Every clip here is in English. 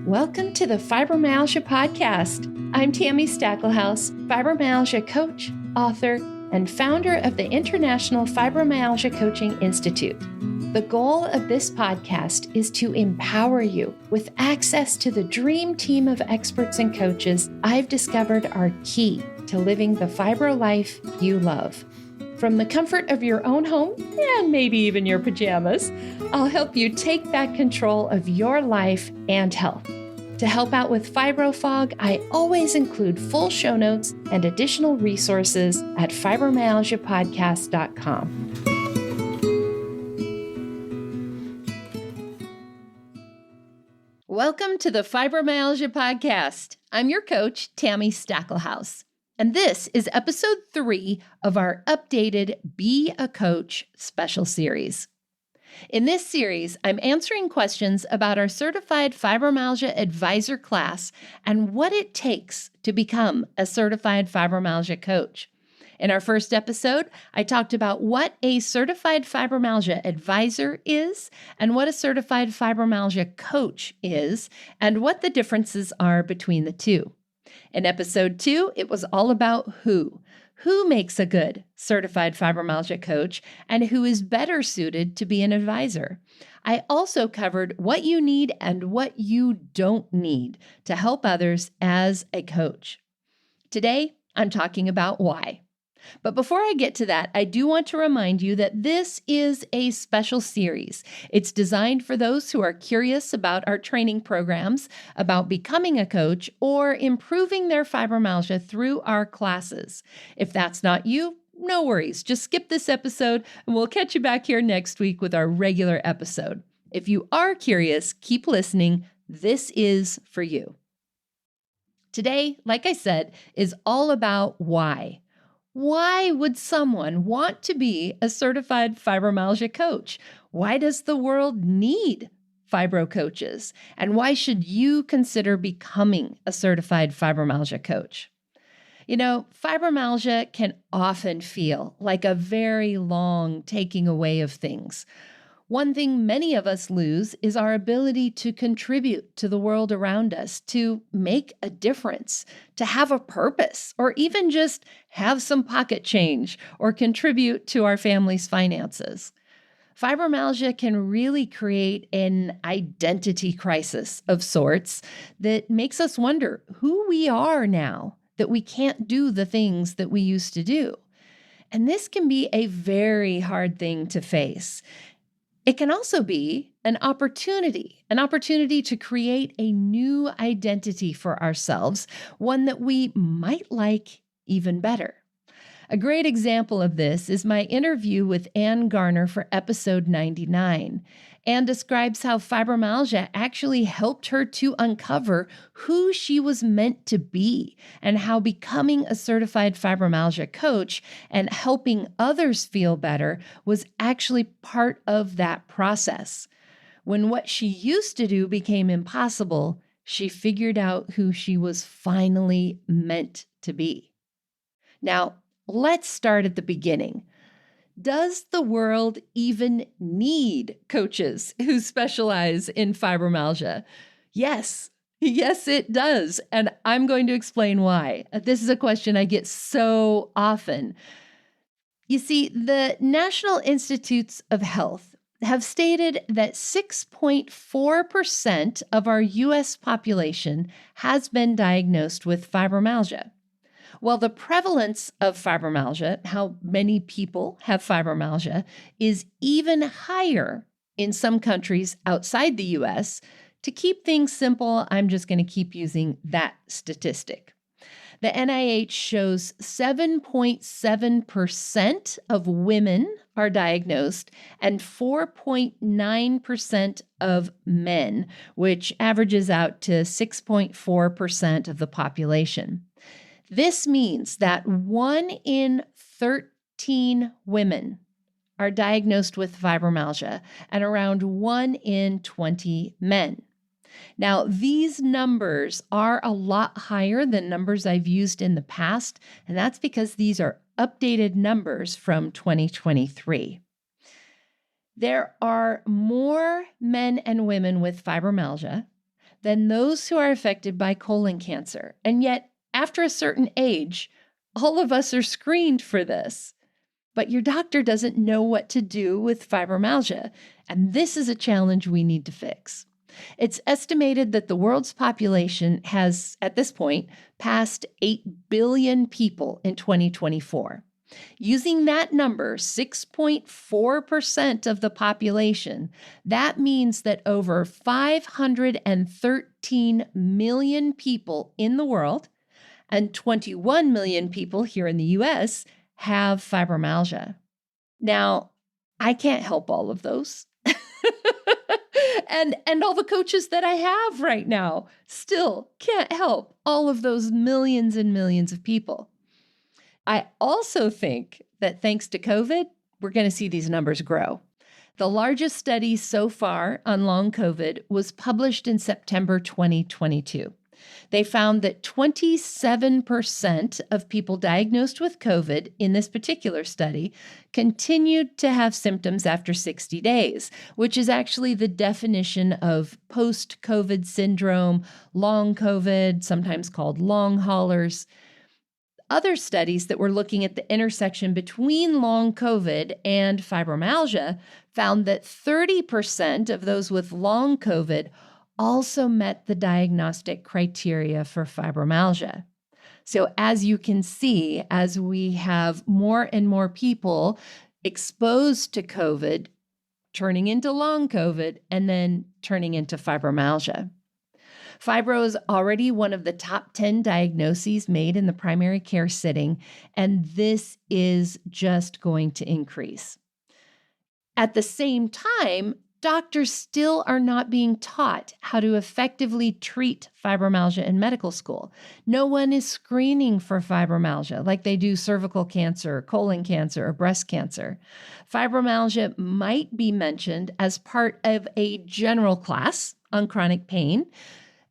Welcome to the Fibromyalgia Podcast. I'm Tammy Stacklehouse, fibromyalgia coach, author, and founder of the International Fibromyalgia Coaching Institute. The goal of this podcast is to empower you with access to the dream team of experts and coaches I've discovered are key to living the fibro life you love. From the comfort of your own home, and maybe even your pajamas, I'll help you take back control of your life and health. To help out with fibro fog, I always include full show notes and additional resources at fibromyalgiapodcast.com. Welcome to the Fibromyalgia Podcast. I'm your coach, Tammy Stacklehouse. And this is episode 3 of our updated Be a Coach special series. In this series, I'm answering questions about our Certified Fibromyalgia Advisor class and what it takes to become a Certified Fibromyalgia Coach. In our first episode, I talked about what a Certified Fibromyalgia Advisor is and what a Certified Fibromyalgia Coach is and what the differences are between the two. In episode 2, it was all about who makes a good certified fibromyalgia coach and who is better suited to be an advisor. I also covered what you need and what you don't need to help others as a coach. Today, I'm talking about why. But before I get to that, I do want to remind you that this is a special series. It's designed for those who are curious about our training programs, about becoming a coach, or improving their fibromyalgia through our classes. If that's not you, no worries. Just skip this episode and we'll catch you back here next week with our regular episode. If you are curious, keep listening. This is for you. Today, like I said, is all about why. Why would someone want to be a certified fibromyalgia coach? Why does the world need fibro coaches? And why should you consider becoming a certified fibromyalgia coach? You know, fibromyalgia can often feel like a very long taking away of things. One thing many of us lose is our ability to contribute to the world around us, to make a difference, to have a purpose, or even just have some pocket change or contribute to our family's finances. Fibromyalgia can really create an identity crisis of sorts that makes us wonder who we are now that we can't do the things that we used to do. And this can be a very hard thing to face. It can also be an opportunity to create a new identity for ourselves, one that we might like even better. A great example of this is my interview with Ann Garner for episode 99. Ann describes how fibromyalgia actually helped her to uncover who she was meant to be and how becoming a certified fibromyalgia coach and helping others feel better was actually part of that process. When what she used to do became impossible, she figured out who she was finally meant to be. Now, let's start at the beginning. Does the world even need coaches who specialize in fibromyalgia? Yes, it does. And I'm going to explain why. This is a question I get so often. You see, the National Institutes of Health have stated that 6.4% of our U.S. population has been diagnosed with fibromyalgia. Well, the prevalence of fibromyalgia, how many people have fibromyalgia, is even higher in some countries outside the U.S. To keep things simple, I'm just going to keep using that statistic. The NIH shows 7.7% of women are diagnosed and 4.9% of men, which averages out to 6.4% of the population. This means that 1 in 13 women are diagnosed with fibromyalgia and around 1 in 20 men. Now, these numbers are a lot higher than numbers I've used in the past, and that's because these are updated numbers from 2023. There are more men and women with fibromyalgia than those who are affected by colon cancer. And yet, after a certain age, all of us are screened for this. But your doctor doesn't know what to do with fibromyalgia, and this is a challenge we need to fix. It's estimated that the world's population has, at this point, passed 8 billion people in 2024. Using that number, 6.4% of the population, that means that over 513 million people in the world and 21 million people here in the US have fibromyalgia. Now, I can't help all of those. and all the coaches that I have right now still can't help all of those millions and millions of people. I also think that thanks to COVID, we're going to see these numbers grow. The largest study so far on long COVID was published in September 2022. They found that 27% of people diagnosed with COVID in this particular study continued to have symptoms after 60 days, which is actually the definition of post-COVID syndrome, long COVID, sometimes called long haulers. Other studies that were looking at the intersection between long COVID and fibromyalgia found that 30% of those with long COVID also met the diagnostic criteria for fibromyalgia. So as you can see, as we have more and more people exposed to COVID, turning into long COVID, and then turning into fibromyalgia. Fibro is already one of the top 10 diagnoses made in the primary care setting, and this is just going to increase. At the same time, doctors still are not being taught how to effectively treat fibromyalgia in medical school. No one is screening for fibromyalgia like they do cervical cancer, colon cancer, or breast cancer. Fibromyalgia might be mentioned as part of a general class on chronic pain.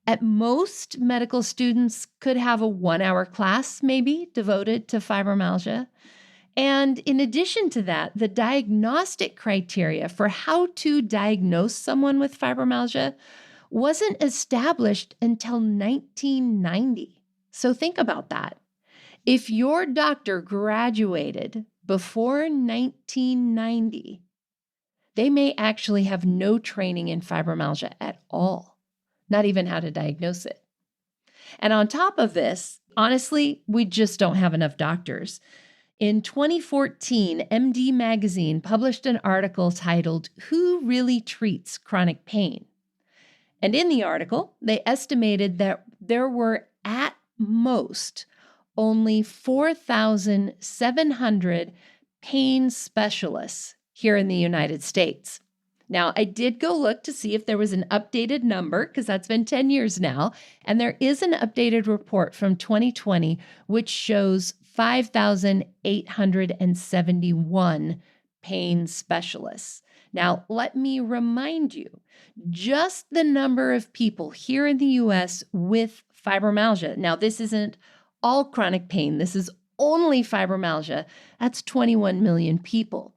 At most, medical students could have a 1-hour class maybe devoted to fibromyalgia. And in addition to that, the diagnostic criteria for how to diagnose someone with fibromyalgia wasn't established until 1990. So think about that. If your doctor graduated before 1990, they may actually have no training in fibromyalgia at all, not even how to diagnose it. And on top of this, honestly, we just don't have enough doctors. In 2014, MD Magazine published an article titled, "Who Really Treats Chronic Pain?" And in the article, they estimated that there were at most only 4,700 pain specialists here in the United States. Now, I did go look to see if there was an updated number, because that's been 10 years now, and there is an updated report from 2020, which shows 5,871 pain specialists. Now, let me remind you, just the number of people here in the US with fibromyalgia, now this isn't all chronic pain, this is only fibromyalgia, that's 21 million people.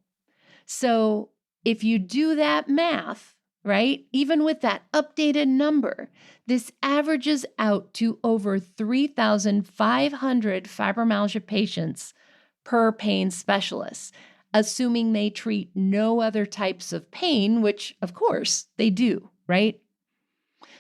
So if you do that math, right, even with that updated number, this averages out to over 3,500 fibromyalgia patients per pain specialist, assuming they treat no other types of pain, which of course they do, right?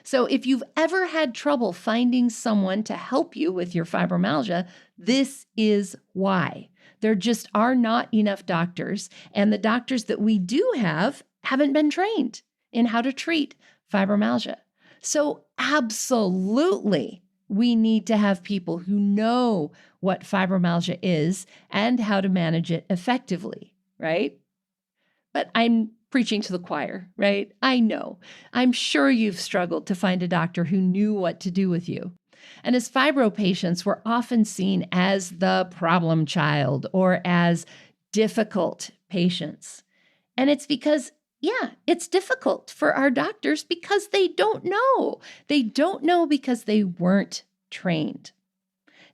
So if you've ever had trouble finding someone to help you with your fibromyalgia, this is why. There just are not enough doctors, and the doctors that we do have haven't been trained in how to treat fibromyalgia. So absolutely, we need to have people who know what fibromyalgia is and how to manage it effectively, right? But I'm preaching to the choir, right? I know. I'm sure you've struggled to find a doctor who knew what to do with you. And as fibro patients, we're often seen as the problem child or as difficult patients. And it's because, it's difficult for our doctors because they don't know. They don't know because they weren't trained.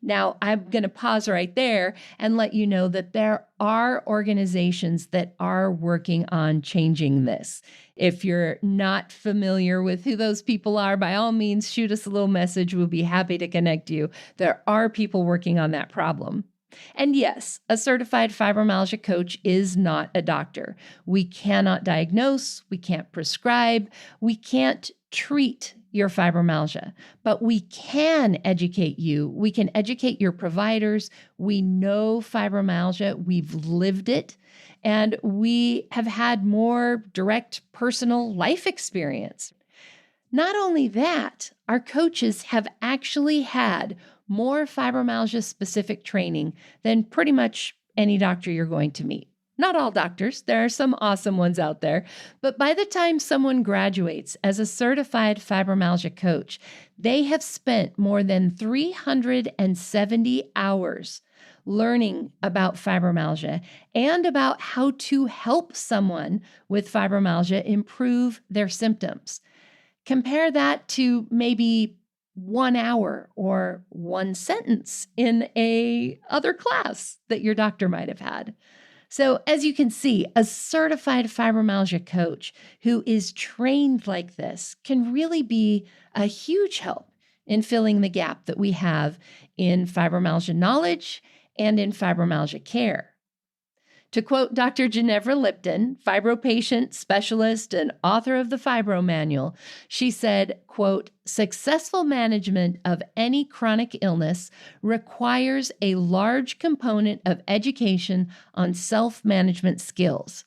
Now, I'm going to pause right there and let you know that there are organizations that are working on changing this. If you're not familiar with who those people are, by all means, shoot us a little message. We'll be happy to connect you. There are people working on that problem. And yes, a certified fibromyalgia coach is not a doctor. We cannot diagnose, we can't prescribe, we can't treat your fibromyalgia, but we can educate you. We can educate your providers. We know fibromyalgia, we've lived it, and we have had more direct personal life experience. Not only that, our coaches have actually had more fibromyalgia specific training than pretty much any doctor you're going to meet. Not all doctors, there are some awesome ones out there, but by the time someone graduates as a certified fibromyalgia coach, they have spent more than 370 hours learning about fibromyalgia and about how to help someone with fibromyalgia improve their symptoms. Compare that to maybe 1 hour or one sentence in a other class that your doctor might have had. So as you can see, a certified fibromyalgia coach who is trained like this can really be a huge help in filling the gap that we have in fibromyalgia knowledge and in fibromyalgia care. To quote Dr. Ginevra Lipton, fibro patient specialist and author of the Fibro Manual, she said, quote, "Successful management of any chronic illness requires a large component of education on self-management skills.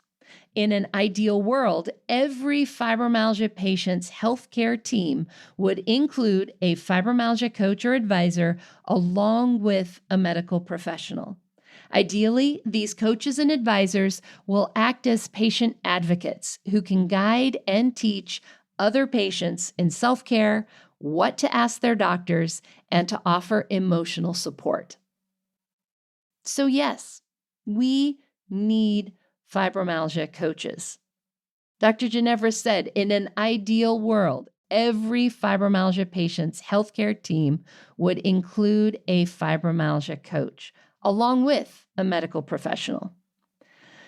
In an ideal world, every fibromyalgia patient's healthcare team would include a fibromyalgia coach or advisor along with a medical professional. Ideally, these coaches and advisors will act as patient advocates who can guide and teach other patients in self-care, what to ask their doctors, and to offer emotional support." So yes, we need fibromyalgia coaches. Dr. Ginevra said, in an ideal world, every fibromyalgia patient's healthcare team would include a fibromyalgia coach, along with a medical professional.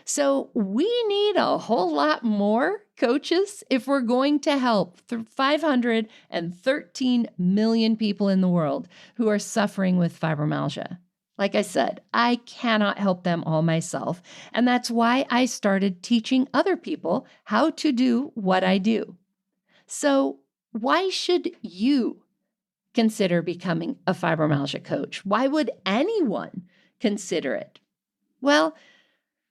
So we need a whole lot more coaches if we're going to help 513 million people in the world who are suffering with fibromyalgia. Like I said, I cannot help them all myself, and that's why I started teaching other people how to do what I do. So why should you consider becoming a fibromyalgia coach? Why would anyone consider it? Well,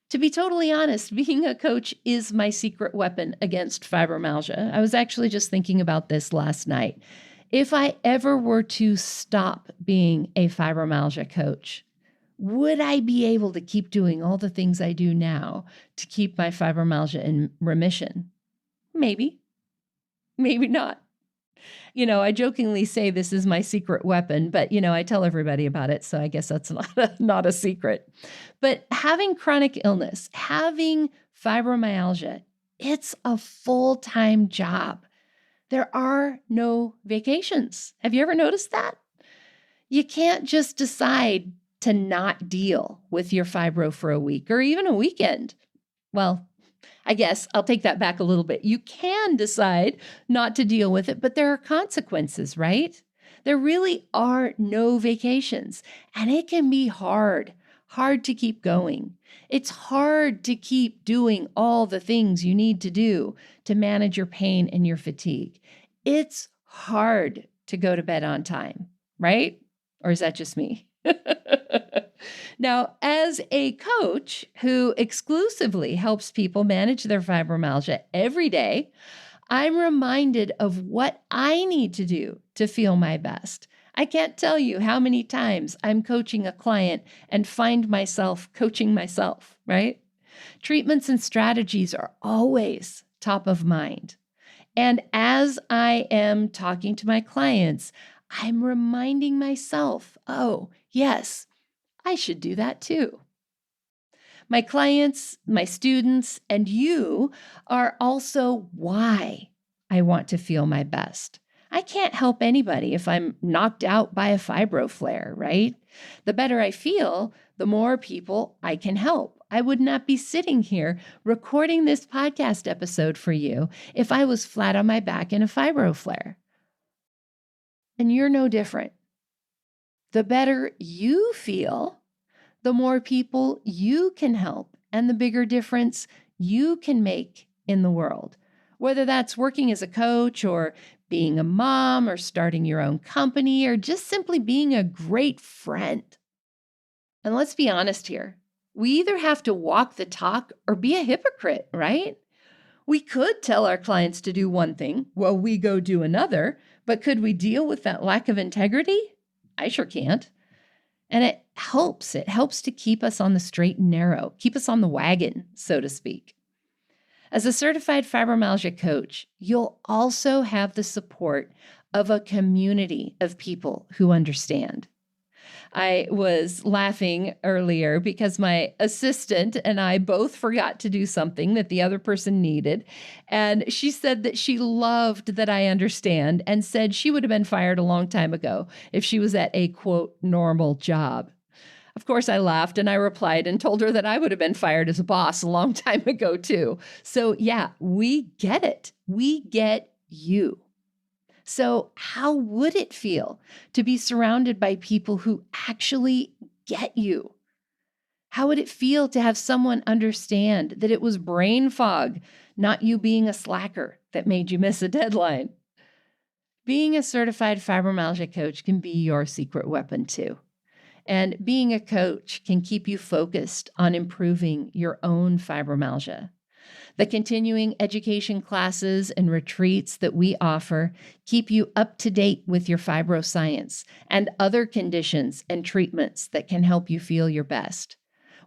to be totally honest, being a coach is my secret weapon against fibromyalgia. I was actually just thinking about this last night. If I ever were to stop being a fibromyalgia coach, would I be able to keep doing all the things I do now to keep my fibromyalgia in remission? Maybe, maybe not. I jokingly say this is my secret weapon, but, I tell everybody about it. So I guess that's not a secret. But having chronic illness, having fibromyalgia, it's a full-time job. There are no vacations. Have you ever noticed that? You can't just decide to not deal with your fibro for a week or even a weekend. Well, I guess I'll take that back a little bit. You can decide not to deal with it, but there are consequences, right? There really are no vacations, and it can be hard to keep going. It's hard to keep doing all the things you need to do to manage your pain and your fatigue. It's hard to go to bed on time, right? Or is that just me? Now, as a coach who exclusively helps people manage their fibromyalgia every day, I'm reminded of what I need to do to feel my best. I can't tell you how many times I'm coaching a client and find myself coaching myself, right? Treatments and strategies are always top of mind. And as I am talking to my clients, I'm reminding myself, oh, yes, I should do that too. My clients, my students, and you are also why I want to feel my best. I can't help anybody if I'm knocked out by a fibro flare, right? The better I feel, the more people I can help. I would not be sitting here recording this podcast episode for you if I was flat on my back in a fibro flare. And you're no different. The better you feel, the more people you can help and the bigger difference you can make in the world. Whether that's working as a coach or being a mom or starting your own company or just simply being a great friend. And let's be honest here. We either have to walk the talk or be a hypocrite, right? We could tell our clients to do one thing while we go do another, but could we deal with that lack of integrity? I sure can't. And it helps. It helps to keep us on the straight and narrow, keep us on the wagon, so to speak. As a certified fibromyalgia coach, you'll also have the support of a community of people who understand. I was laughing earlier because my assistant and I both forgot to do something that the other person needed. And she said that she loved that I understand and said she would have been fired a long time ago if she was at a, quote, normal job. Of course, I laughed and I replied and told her that I would have been fired as a boss a long time ago, too. So yeah, we get it. We get you. So how would it feel to be surrounded by people who actually get you? How would it feel to have someone understand that it was brain fog, not you being a slacker, that made you miss a deadline? Being a certified fibromyalgia coach can be your secret weapon too. And being a coach can keep you focused on improving your own fibromyalgia. The continuing education classes and retreats that we offer keep you up to date with your fibroscience and other conditions and treatments that can help you feel your best.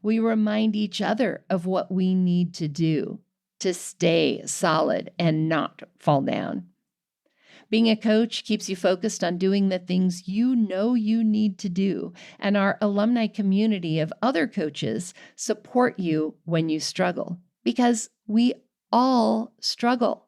We remind each other of what we need to do to stay solid and not fall down. Being a coach keeps you focused on doing the things you know you need to do, and our alumni community of other coaches support you when you struggle, because we all struggle.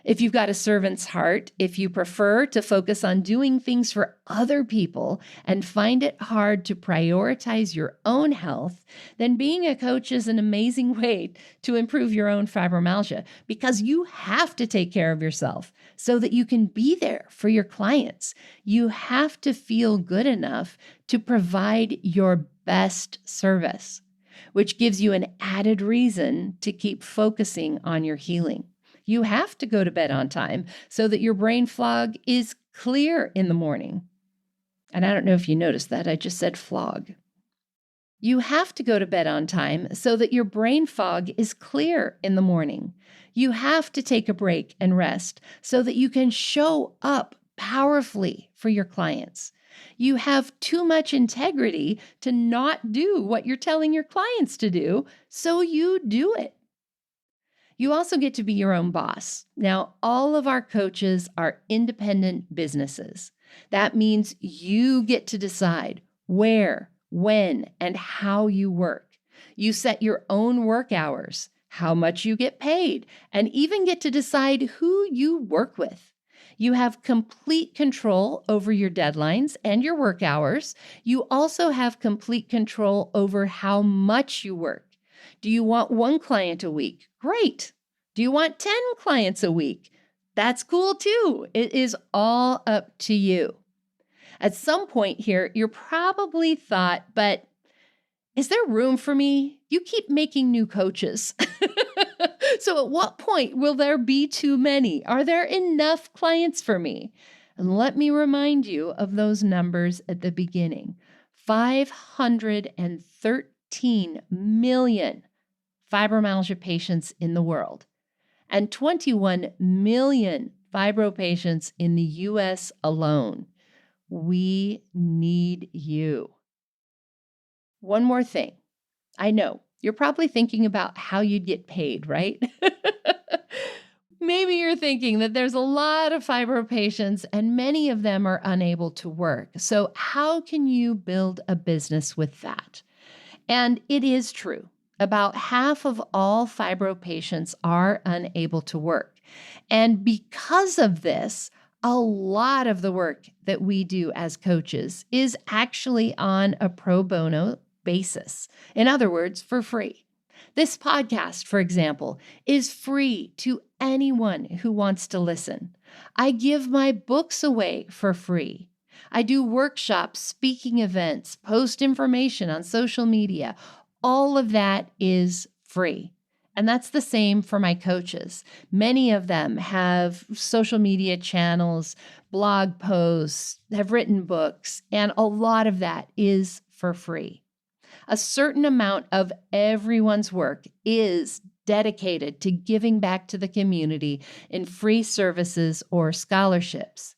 If you've got a servant's heart, if you prefer to focus on doing things for other people and find it hard to prioritize your own health, then being a coach is an amazing way to improve your own fibromyalgia, because you have to take care of yourself so that you can be there for your clients. You have to feel good enough to provide your best service, which gives you an added reason to keep focusing on your healing. You have to go to bed on time so that your brain fog is clear in the morning. And I don't know if you noticed that, I just said flog. You have to go to bed on time so that your brain fog is clear in the morning. You have to take a break and rest so that you can show up powerfully for your clients. You have too much integrity to not do what you're telling your clients to do, so you do it. You also get to be your own boss. Now, all of our coaches are independent businesses. That means you get to decide where, when, and how you work. You set your own work hours, how much you get paid, and even get to decide who you work with. You have complete control over your deadlines and your work hours. You also have complete control over how much you work. Do you want one client a week? Great. Do you want 10 clients a week? That's cool too. It is all up to you. At some point here, you're probably thought, but is there room for me? You keep making new coaches. So at what point will there be too many? Are there enough clients for me? And let me remind you of those numbers at the beginning. 513 million fibromyalgia patients in the world, and 21 million fibro patients in the US alone. We need you. One more thing. I know you're probably thinking about how you'd get paid, right? Maybe you're thinking that there's a lot of fibro patients and many of them are unable to work. So how can you build a business with that? And it is true. About half of all fibro patients are unable to work. And because of this, A lot of the work that we do as coaches is actually on a pro bono basis. In other words, for free. This podcast, for example, is free to anyone who wants to listen. I give my books away for free. I do workshops, speaking events, post information on social media. All of that is free. And that's the same for my coaches. Many of them have social media channels, blog posts, have written books, and a lot of that is for free. A certain amount of everyone's work is dedicated to giving back to the community in free services or scholarships.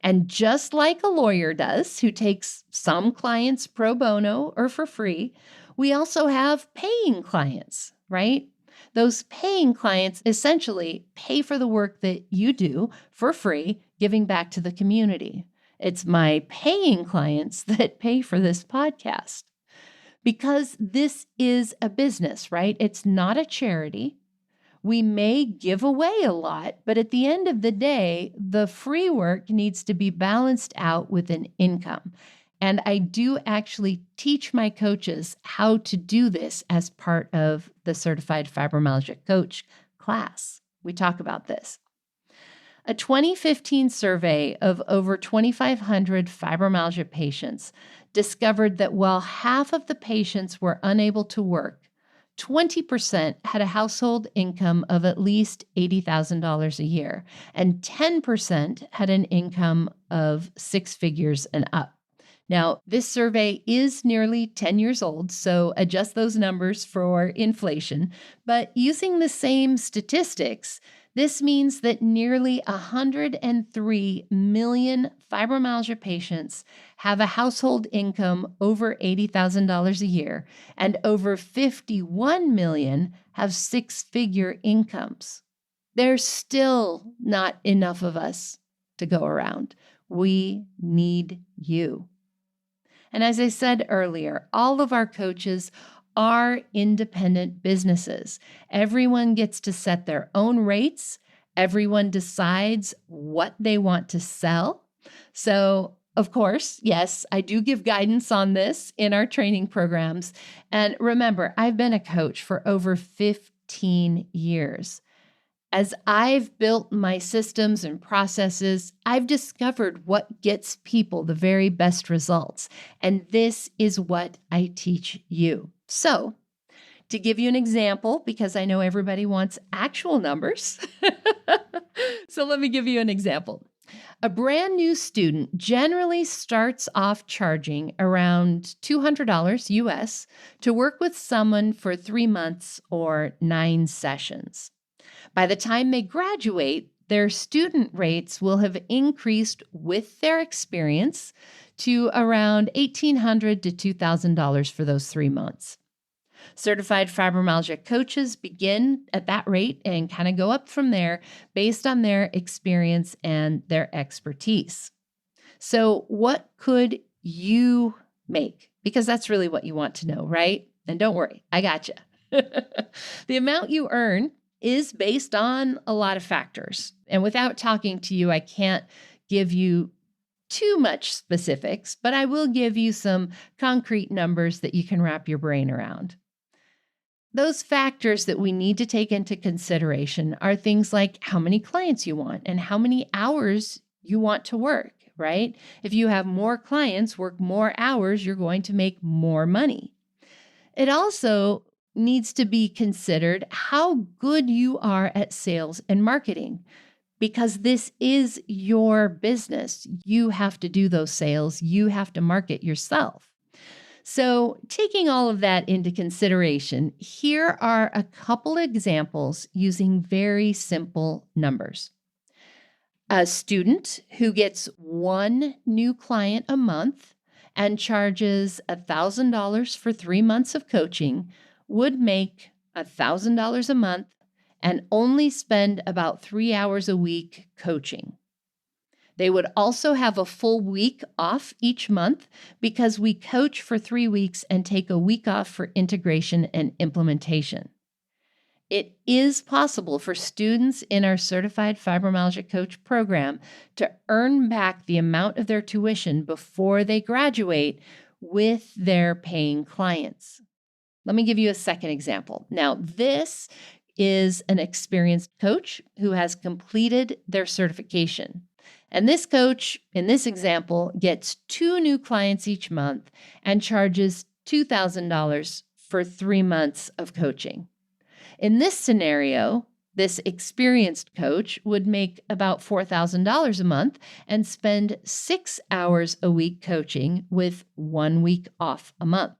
And just like a lawyer does, who takes some clients pro bono or for free, we also have paying clients, right? Those paying clients essentially pay for the work that you do for free, giving back to the community. It's my paying clients that pay for this podcast. Because this is a business, right? It's not a charity. We may give away a lot, but at the end of the day, the free work needs to be balanced out with an income. And I do actually teach my coaches how to do this as part of the Certified Fibromyalgia Coach class. We talk about this. A 2015 survey of over 2,500 fibromyalgia patients discovered that while half of the patients were unable to work, 20% had a household income of at least $80,000 a year, and 10% had an income of six figures and up. Now, this survey is nearly 10 years old, so adjust those numbers for inflation. But using the same statistics, this means that nearly 103 million fibromyalgia patients have a household income over $80,000 a year, and over 51 million have six-figure incomes. There's still not enough of us to go around. We need you. And as I said earlier, all of our coaches are independent businesses. Everyone gets to set their own rates. Everyone decides what they want to sell. So, of course, yes, I do give guidance on this in our training programs. And remember, I've been a coach for over 15 years. As I've built my systems and processes, I've discovered what gets people the very best results. And this is what I teach you. So, to give you an example, because I know everybody wants actual numbers, so let me give you an example. A brand new student generally starts off charging around $200 US to work with someone for 3 months or 9 sessions. By the time they graduate, their student rates will have increased with their experience to around $1,800 to $2,000 for those 3 months. Certified fibromyalgia coaches begin at that rate and kind of go up from there based on their experience and their expertise. So, what could you make? Because that's really what you want to know, right? And don't worry, I got you. The amount you earn is based on a lot of factors. And without talking to you, I can't give you too much specifics, but I will give you some concrete numbers that you can wrap your brain around. Those factors that we need to take into consideration are things like how many clients you want and how many hours you want to work, right? If you have more clients, work more hours, you're going to make more money. It also needs to be considered how good you are at sales and marketing, because this is your business. You have to do those sales. You have to market yourself. So, taking all of that into consideration, here are a couple examples using very simple numbers. A student who gets one new client a month and charges $1,000 for 3 months of coaching would make $1,000 a month and only spend about 3 hours a week coaching. They would also have a full week off each month because we coach for 3 weeks and take a week off for integration and implementation. It is possible for students in our Certified Fibromyalgia Coach program to earn back the amount of their tuition before they graduate with their paying clients. Let me give you a second example. Now, this is an experienced coach who has completed their certification. And this coach, in this example, gets 2 new clients each month and charges $2,000 for 3 months of coaching. In this scenario, this experienced coach would make about $4,000 a month and spend 6 hours a week coaching with 1 week off a month.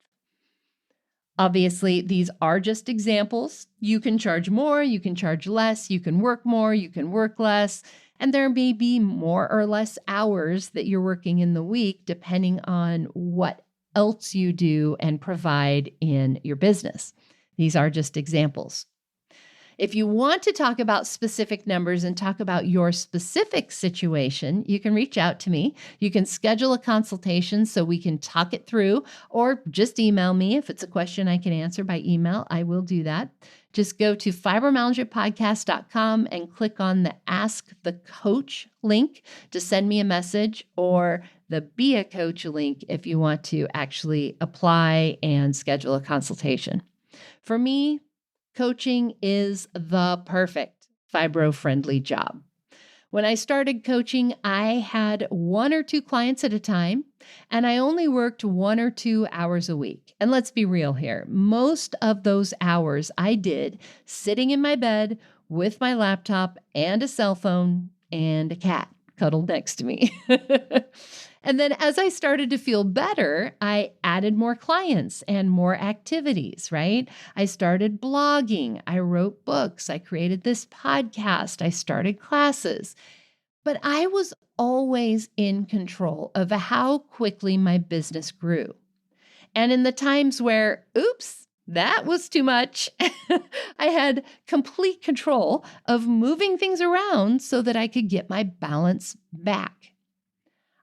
Obviously, these are just examples. You can charge more, you can charge less, you can work more, you can work less, and there may be more or less hours that you're working in the week depending on what else you do and provide in your business. These are just examples. If you want to talk about specific numbers and talk about your specific situation, you can reach out to me. You can schedule a consultation so we can talk it through, or just email me. If it's a question I can answer by email, I will do that. Just go to fibromyalgiapodcast.com and click on the Ask the Coach link to send me a message, or the Be a Coach link if you want to actually apply and schedule a consultation. For me, coaching is the perfect fibro-friendly job. When I started coaching, I had 1 or 2 clients at a time, and I only worked 1 or 2 hours a week. And let's be real here. Most of those hours I did sitting in my bed with my laptop and a cell phone and a cat cuddled next to me. And then as I started to feel better, I added more clients and more activities, right? I started blogging. I wrote books. I created this podcast. I started classes. But I was always in control of how quickly my business grew. And in the times where, oops, that was too much, I had complete control of moving things around so that I could get my balance back.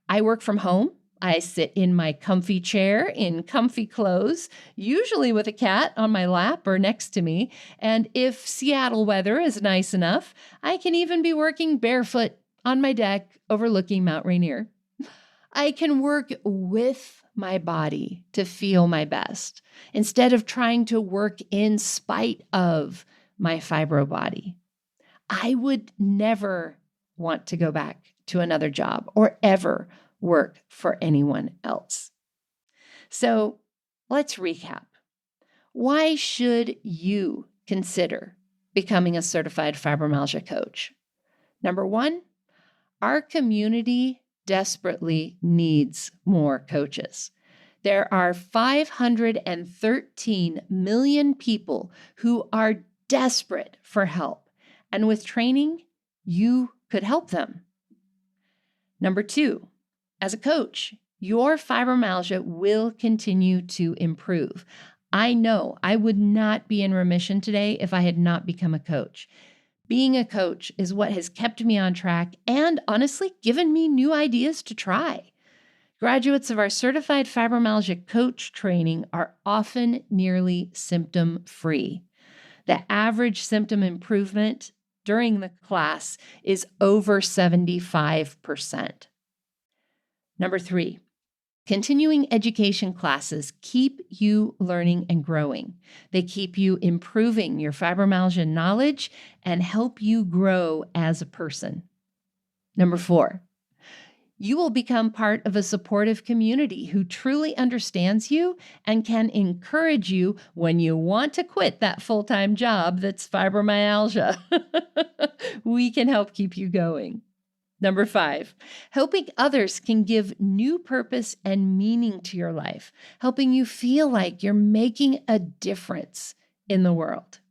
I work from home. I sit in my comfy chair in comfy clothes, usually with a cat on my lap or next to me. And if Seattle weather is nice enough, I can even be working barefoot on my deck overlooking Mount Rainier. I can work with my body to feel my best instead of trying to work in spite of my fibro body. I would never want to go back to another job or ever work for anyone else. So let's recap. Why should you consider becoming a certified fibromyalgia coach? Number 1, our community desperately needs more coaches. There are 513 million people who are desperate for help, and with training, you could help them. Number 2, as a coach, your fibromyalgia will continue to improve. I know I would not be in remission today if I had not become a coach. Being a coach is what has kept me on track and honestly given me new ideas to try. Graduates of our Certified Fibromyalgia Coach training are often nearly symptom-free. The average symptom improvement during the class is over 75%. Number 3, continuing education classes keep you learning and growing. They keep you improving your fibromyalgia knowledge and help you grow as a person. Number 4, you will become part of a supportive community who truly understands you and can encourage you when you want to quit that full-time job that's fibromyalgia. We can help keep you going. Number 5, helping others can give new purpose and meaning to your life, helping you feel like you're making a difference in the world.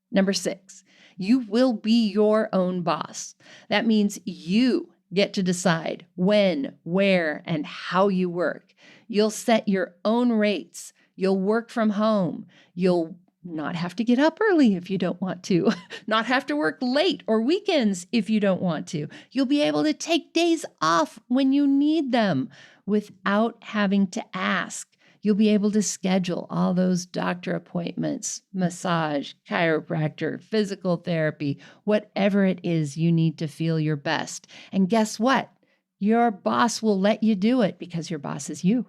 Number 6, you will be your own boss. That means you get to decide when, where, and how you work. You'll set your own rates. You'll work from home. You'll not have to get up early if you don't want to, not have to work late or weekends if you don't want to. You'll be able to take days off when you need them without having to ask. You'll be able to schedule all those doctor appointments, massage, chiropractor, physical therapy, whatever it is you need to feel your best. And guess what? Your boss will let you do it because your boss is you.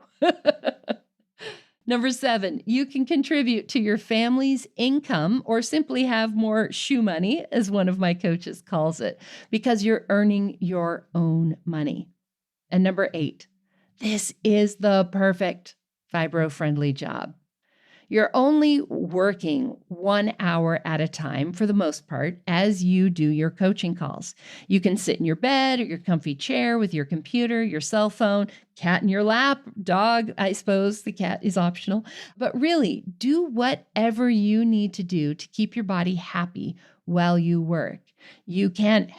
Number 7, you can contribute to your family's income or simply have more shoe money, as one of my coaches calls it, because you're earning your own money. And number 8, this is the perfect fibro-friendly job. You're only working 1 hour at a time for the most part as you do your coaching calls. You can sit in your bed or your comfy chair with your computer, your cell phone, cat in your lap, dog, I suppose the cat is optional. But really, do whatever you need to do to keep your body happy while you work. You can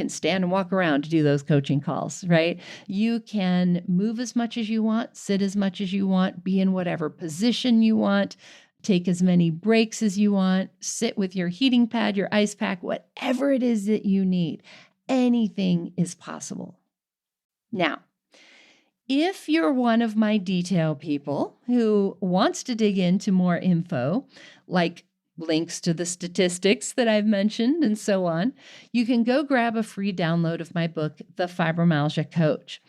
stand and walk around to do those coaching calls, right? You can move as much as you want, sit as much as you want, be in whatever position you want, take as many breaks as you want, sit with your heating pad, your ice pack, whatever it is that you need. Anything is possible. Now, if you're one of my detail people who wants to dig into more info, like links to the statistics that I've mentioned and so on, you can go grab a free download of my book, The Fibromyalgia Coach.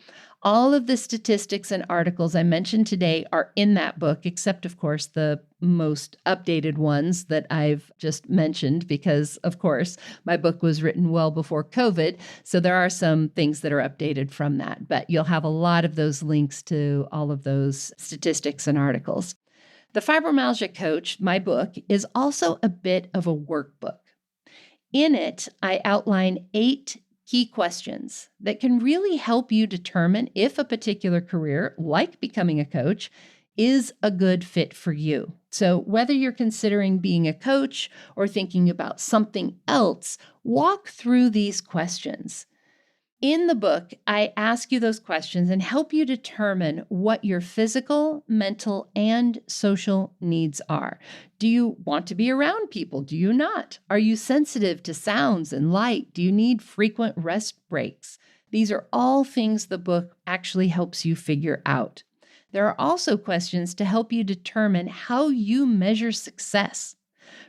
All of the statistics and articles I mentioned today are in that book, except, of course, the most updated ones that I've just mentioned, because, of course, my book was written well before COVID. So there are some things that are updated from that, but you'll have a lot of those links to all of those statistics and articles. The Fibromyalgia Coach, my book, is also a bit of a workbook. In it, I outline 8 key questions that can really help you determine if a particular career, like becoming a coach, is a good fit for you. So whether you're considering being a coach or thinking about something else, walk through these questions. In the book, I ask you those questions and help you determine what your physical, mental, and social needs are. Do you want to be around people? Do you not? Are you sensitive to sounds and light? Do you need frequent rest breaks? These are all things the book actually helps you figure out. There are also questions to help you determine how you measure success.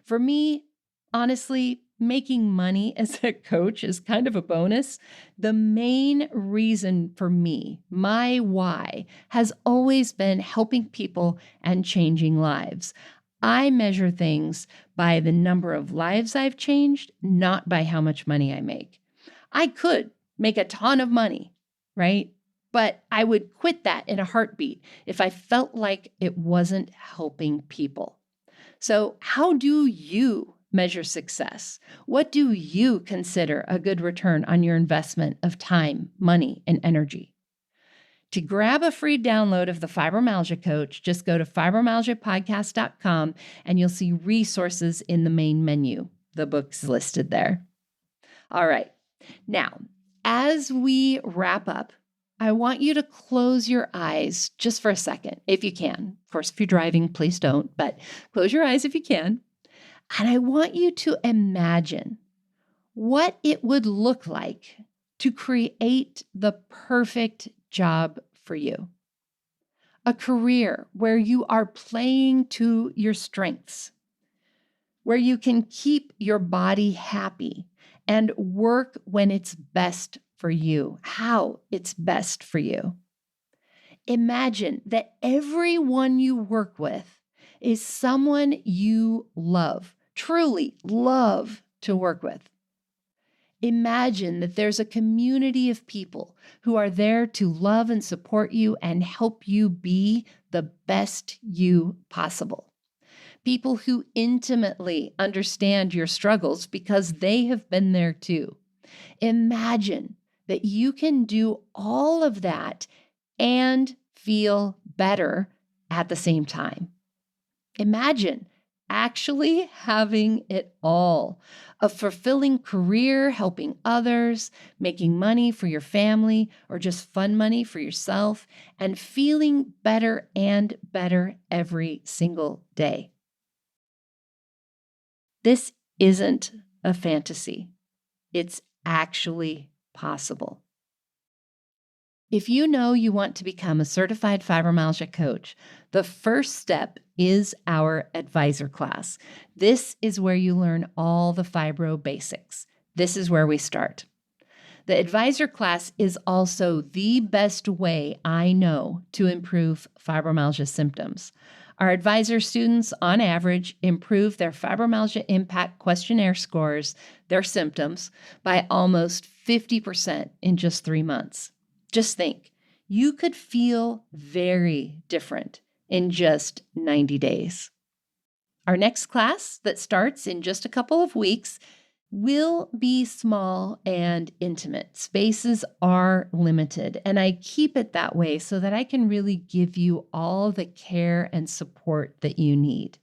For me, honestly, making money as a coach is kind of a bonus. The main reason for me, my why, has always been helping people and changing lives. I measure things by the number of lives I've changed, not by how much money I make. I could make a ton of money, right? But I would quit that in a heartbeat if I felt like it wasn't helping people. So, how do you measure success? What do you consider a good return on your investment of time, money, and energy? To grab a free download of the Fibromyalgia Coach, just go to fibromyalgiapodcast.com and you'll see resources in the main menu. The book's listed there. All right. Now, as we wrap up, I want you to close your eyes just for a second, if you can. Of course, if you're driving, please don't, but close your eyes if you can. And I want you to imagine what it would look like to create the perfect job for you. A career where you are playing to your strengths, where you can keep your body happy and work when it's best for you, how it's best for you. Imagine that everyone you work with is someone you love, truly love to work with. Imagine that there's a community of people who are there to love and support you and help you be the best you possible. People who intimately understand your struggles because they have been there too. Imagine that you can do all of that and feel better at the same time. Imagine actually having it all: a fulfilling career, helping others, making money for your family, or just fun money for yourself, and feeling better and better every single day. This isn't a fantasy. It's actually possible. If you know you want to become a certified fibromyalgia coach, the first step is our advisor class. This is where you learn all the fibro basics. This is where we start. The advisor class is also the best way I know to improve fibromyalgia symptoms. Our advisor students, on average, improve their fibromyalgia impact questionnaire scores, their symptoms, by almost 50% in just 3 months. Just think, you could feel very different in just 90 days. Our next class that starts in just a couple of weeks will be small and intimate. Spaces are limited, and I keep it that way so that I can really give you all the care and support that you need.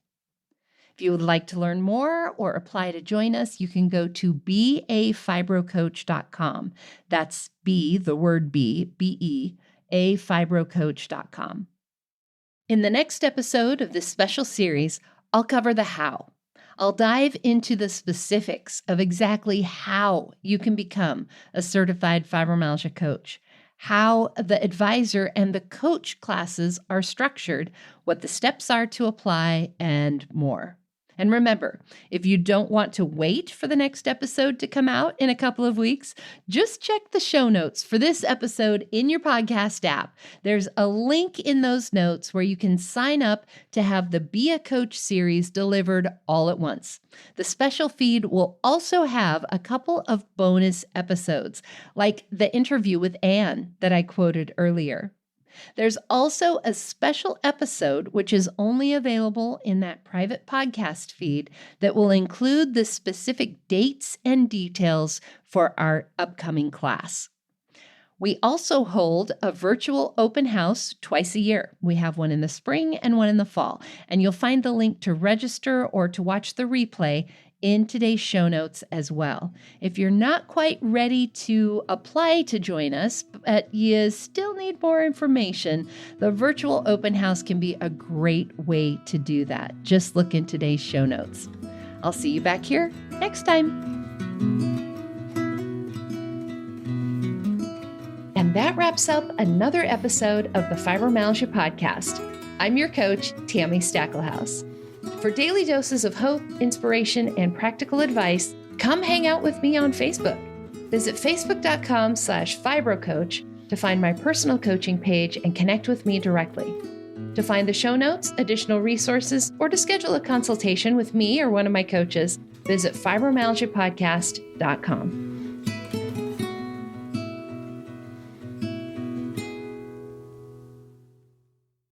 If you would like to learn more or apply to join us, you can go to beafibrocoach.com. That's B, the word B, B-E, afibrocoach.com. In the next episode of this special series, I'll cover the how. I'll dive into the specifics of exactly how you can become a certified fibromyalgia coach, how the advisor and the coach classes are structured, what the steps are to apply, and more. And remember, if you don't want to wait for the next episode to come out in a couple of weeks, just check the show notes for this episode in your podcast app. There's a link in those notes where you can sign up to have the Be a Coach series delivered all at once. The special feed will also have a couple of bonus episodes, like the interview with Anne that I quoted earlier. There's also a special episode, which is only available in that private podcast feed, that will include the specific dates and details for our upcoming class. We also hold a virtual open house twice a year. We have one in the spring and one in the fall, and you'll find the link to register or to watch the replay in today's show notes as well. If you're not quite ready to apply to join us, but you still need more information, the virtual open house can be a great way to do that. Just look in today's show notes. I'll see you back here next time. And that wraps up another episode of the Fibromyalgia Podcast. I'm your coach, Tammy Stacklehouse. For daily doses of hope, inspiration, and practical advice, come hang out with me on Facebook. Visit facebook.com/fibrocoach to find my personal coaching page and connect with me directly. To find the show notes, additional resources, or to schedule a consultation with me or one of my coaches, visit fibromyalgiapodcast.com.